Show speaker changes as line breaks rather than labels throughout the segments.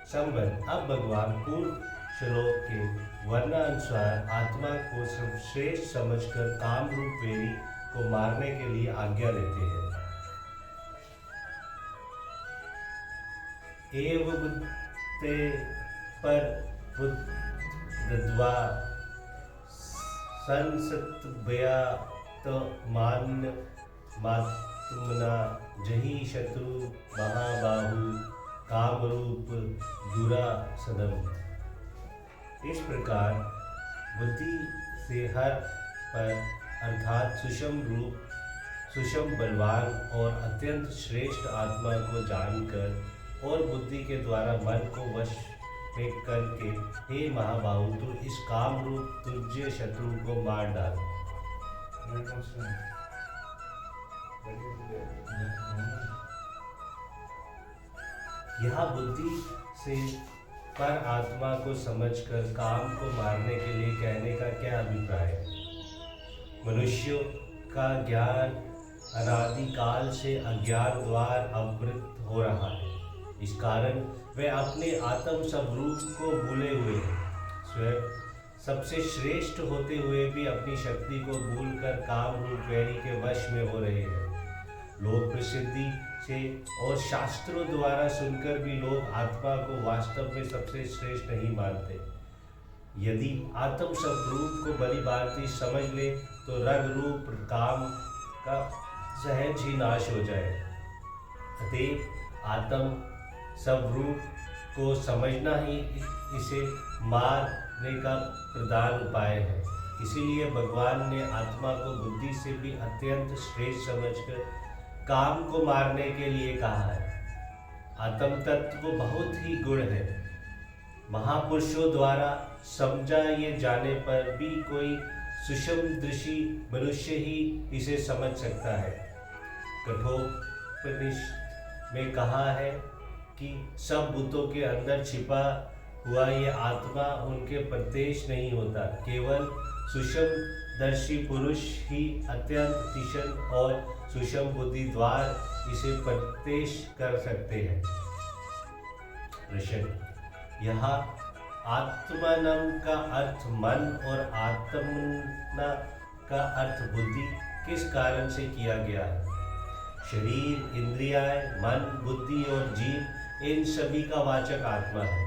संबंध। अब भगवान पूर्व श्लोक के वर्णानुसार आत्मा को सर्वश्रेष्ठ समझकर काम रूप वेरी को मारने के लिए आज्ञा देते हैं। एव बुद्धे पर बुद्धवा संसत्भया तो मान मात्मना जही शत्रु महाबाहु कामरूप दुरा सदम। इस प्रकार बुद्धि से हर पर अर्थात सुषम रूप सुषम बलवान और अत्यंत श्रेष्ठ आत्मा को जानकर और बुद्धि के द्वारा मन को वश में करके हे महाबाहु तू इस काम रूप तुझे शत्रु को मार डाल। यह बुद्धि से पर आत्मा को समझकर काम को मारने के लिए कहने का क्या अभिप्राय है? मनुष्यों का ज्ञान अनादिकाल से अज्ञान द्वार आवृत हो रहा है। इस कारण वे अपने आत्म स्वरूप को भूले हुए हैं। स्वयं सबसे श्रेष्ठ होते हुए भी अपनी शक्ति को भूलकर काम रूप वैरी के वश में हो रहे हैं। लोक प्रसिद्धि से और शास्त्रों द्वारा सुनकर भी लोग आत्मा को वास्तव में सबसे श्रेष्ठ नहीं मानते। यदि आत्म स्वरूप को बड़ी भांति समझ ले तो रग रूप काम का सहज ही नाश हो जाए। अतएव आत्म स्वरूप को समझना ही इसे मारने का प्रधान उपाय है। इसीलिए भगवान ने आत्मा को बुद्धि से भी अत्यंत श्रेष्ठ समझकर काम को मारने के लिए कहा है। आत्म तत्व बहुत ही गुण है। महापुरुषों द्वारा समझा ये जाने पर भी कोई सुषमदृषि मनुष्य ही इसे समझ सकता है। कठोपनिषद में कहा है कि सब भूतों के अंदर छिपा हुआ ये आत्मा उनके प्रत्यक्ष नहीं होता। केवल सुषमदर्शी पुरुष ही अत्यंत तीक्ष्ण और सुषम बुद्धि द्वार इसे प्रत्यक्ष कर सकते हैं। प्रश्न। यहाँ आत्मनम का अर्थ मन और आत्मना का अर्थ बुद्धि किस कारण से किया गया है? शरीर, इंद्रियाएं, मन, बुद्धि और जीव इन सभी का वाचक आत्मा है।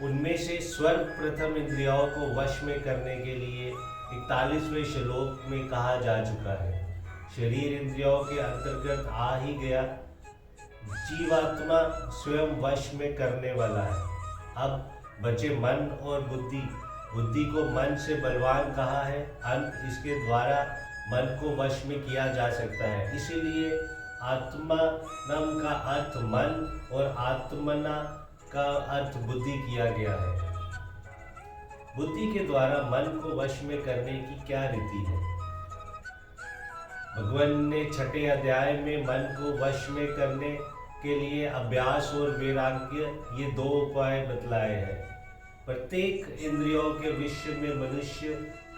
उनमें से सर्वप्रथम इंद्रियों को वश में करने के लिए 41वें श्लोक में कहा जा चुका है। शरीर इंद्रियों के अंतर्गत आ ही गया। जीवात्मा स्वयं वश में करने वाला है। अब बचे मन और बुद्धि। बुद्धि को मन से बलवान कहा है। अंत इसके द्वारा मन को वश में किया जा सकता है। इसीलिए आत्मनम का अर्थ मन और आत्मना का अर्थ बुद्धि किया गया है। बुद्धि के द्वारा मन को वश में करने की क्या रीति है? भगवान ने 6ठे अध्याय में मन को वश में करने के लिए अभ्यास और वैराग्य ये 2 उपाय बतलाए हैं। प्रत्येक इंद्रियों के विषय में मनुष्य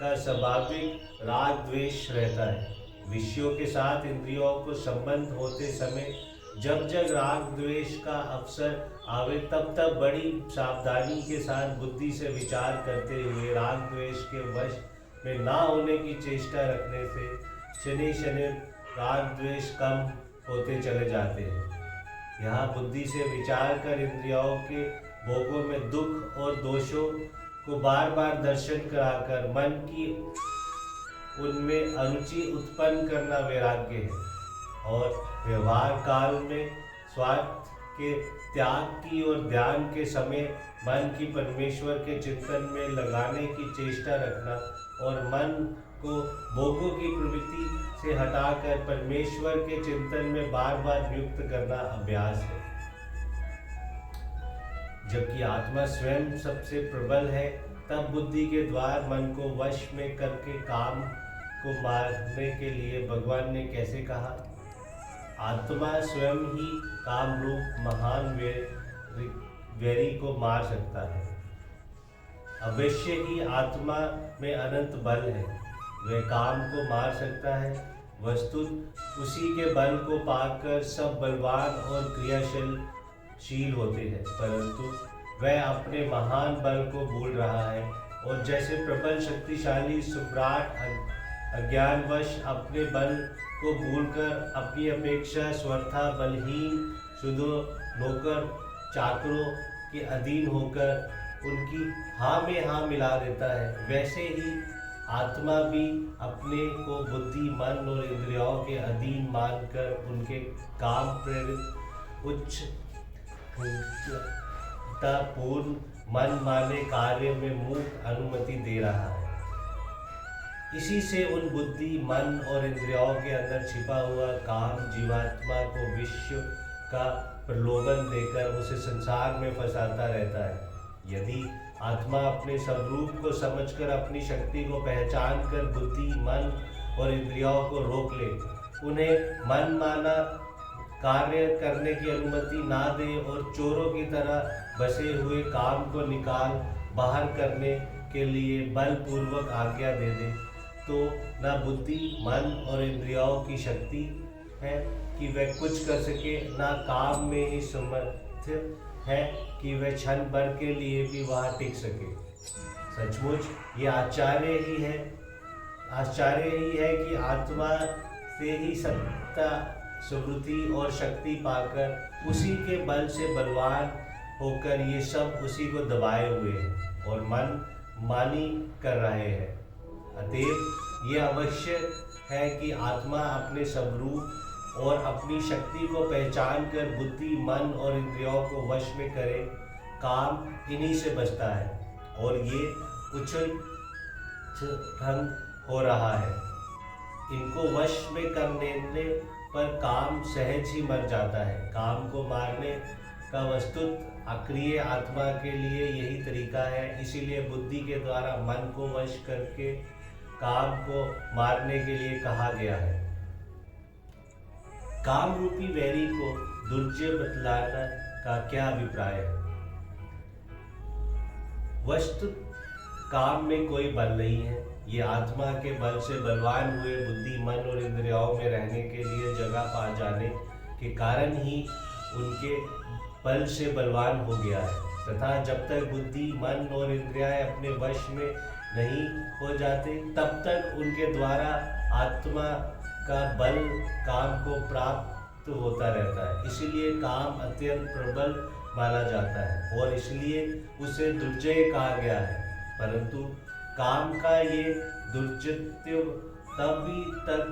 का स्वाभाविक राग द्वेष रहता है। विषयों के साथ इंद्रियों को संबंध होते समय जब जब राग द्वेष का अवसर आवे तब तब बड़ी सावधानी के साथ बुद्धि से विचार करते हुए राग द्वेष के वश में ना होने की चेष्टा रखने से शनि शनि राग द्वेष कम होते चले जाते हैं। यहाँ बुद्धि से विचार कर इंद्रियों के भोगों में दुख और दोषों को बार बार दर्शन कराकर मन की उनमें अरुचि उत्पन्न करना वैराग्य है। और व्यवहार काल में स्वार्थ के त्याग की और ध्यान के समय मन की परमेश्वर के चिंतन में लगाने की चेष्टा रखना और मन को भोगों की प्रवृत्ति से हटाकर परमेश्वर के चिंतन में बार बार नियुक्त करना अभ्यास है। जबकि आत्मा स्वयं सबसे प्रबल है, तब बुद्धि के द्वार मन को वश में करके काम को मारने के लिए भगवान ने कैसे कहा? आत्मा स्वयं ही काम रूप महान वैरी को मार सकता है। अवश्य ही आत्मा में अनंत बल है, वह काम को मार सकता है। वस्तुत उसी के बल को पाकर सब बलवान और क्रियाशील शील होते हैं, परंतु वह अपने महान बल को भूल रहा है। और जैसे प्रबल शक्तिशाली सम्राट अज्ञानवश अपने बल को भूलकर अपनी अपेक्षा स्वथा बलहीन शुद्ध नौकर चाकरों के अधीन होकर उनकी हाँ में हाँ मिला देता है, वैसे ही आत्मा भी अपने को बुद्धि मन और इंद्रियों के अधीन मानकर उनके काम प्रेरित उच्च पूर्ण मन माने कार्य में मूक अनुमति दे रहा है। इसी से उन बुद्धि मन और इंद्रियों के अंदर छिपा हुआ काम जीवात्मा को विश्व का प्रलोभन देकर उसे संसार में फंसाता रहता है। यदि आत्मा अपने स्वरूप को समझकर अपनी शक्ति को पहचान कर बुद्धि मन और इंद्रियों को रोक ले, उन्हें मन माना कार्य करने की अनुमति ना दे और चोरों की तरह बसे हुए काम को निकाल बाहर करने के लिए बलपूर्वक आज्ञा दे दे, तो न बुद्धि मन और इंद्रियों की शक्ति है कि वह कुछ कर सके, न काम में ही समर्थ है कि वह क्षण भर के लिए भी वहाँ टिक सके। सचमुच ये आश्चर्य ही है कि आत्मा से ही सत्ता सुवृत्ति और शक्ति पाकर उसी के बल से बलवान होकर ये सब उसी को दबाए हुए हैं और मन मानी कर रहे हैं। अतएव ये आवश्यक है कि आत्मा अपने स्वरूप और अपनी शक्ति को पहचान कर बुद्धि मन और इंद्रियों को वश में करे। काम इन्हीं से बचता है और ये उछल हो रहा है। इनको वश में करने पर काम सहज ही मर जाता है। काम को मारने का वस्तुत अक्रिय आत्मा के लिए यही तरीका है। इसीलिए बुद्धि के द्वारा मन को वश करके काम को मारने के लिए कहा गया है। काम रूपी वैरी को दुर्जय बतलाने का क्या अभिप्राय है? वस्तुत काम में कोई बल नहीं है। ये आत्मा के बल से बलवान हुए बुद्धि मन और इंद्रियों में रहने के लिए जगह पा जाने के कारण ही उनके बल से बलवान हो गया है, तथा जब तक बुद्धि मन और इंद्रियां अपने वश में नहीं हो जाते तब तक उनके द्वारा आत्मा का बल काम को प्राप्त होता रहता है। इसलिए काम अत्यंत प्रबल माना जाता है और इसलिए उसे दुर्जय कहा गया है। परंतु काम का ये दुर्जत्व तभी तक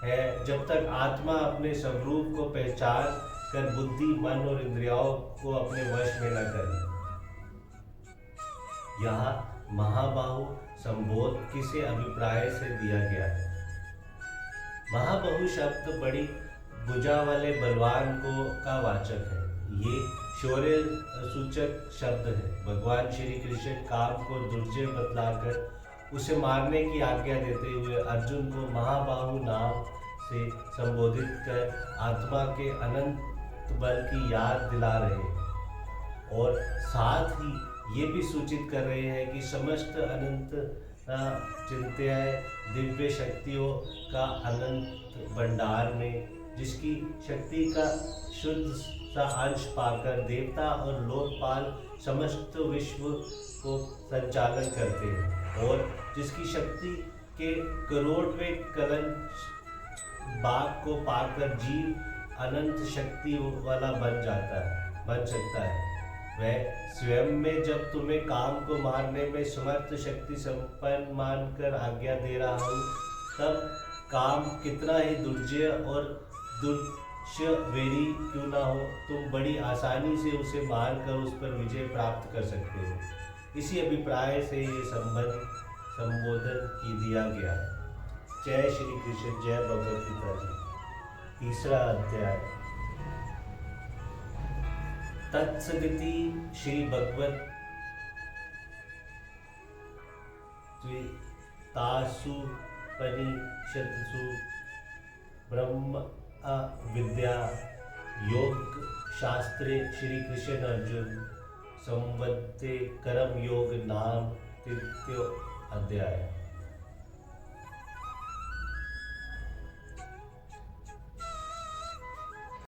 है जब तक आत्मा अपने स्वरूप को पहचान कर बुद्धि मन और इंद्रियों को अपने वश में न करे। यहाँ महाबाहु संबोध किसे अभिप्राय से दिया गया है? महाबाहु शब्द बड़ी भुजा वाले बलवान को का वाचक है। ये शौर्य सूचक शब्द है। भगवान श्री कृष्ण काम को दुर्जय बतलाकर उसे मारने की आज्ञा देते हुए अर्जुन को महाबाहु नाम से संबोधित कर आत्मा के अनंत बल की याद दिला रहे हैं और साथ ही ये भी सूचित कर रहे हैं कि समस्त अनंत चिंताएं दिव्य शक्तियों का अनंत भंडार में जिसकी शक्ति का शुद्ध सा अंश पाकर देवता और लोकपाल समस्त विश्व को संचालन करते हैं और जिसकी शक्ति के करोड़वें कलन बाग को पाकर जीव अनंत शक्ति वाला बन सकता है। वह स्वयं में जब तुम्हें काम को मारने में समर्थ शक्ति संपन्न मानकर आज्ञा दे रहा हूँ, तब काम कितना ही दुर्जय और दुष्वेरी क्यों ना हो, तुम बड़ी आसानी से उसे मारकर उस पर विजय प्राप्त कर सकते हो। इसी अभिप्राय से ये संबोधन की दिया गया है। जय श्री कृष्ण, जय भगवत गीता जी। तीसरा अध्याय। तत्सदिति श्री भगवत तासुपनिषत्सु ब्रह्म विद्या योग शास्त्रे श्री कृष्ण अर्जुन संवदते कर्म योग नाम तृतीय अध्याय।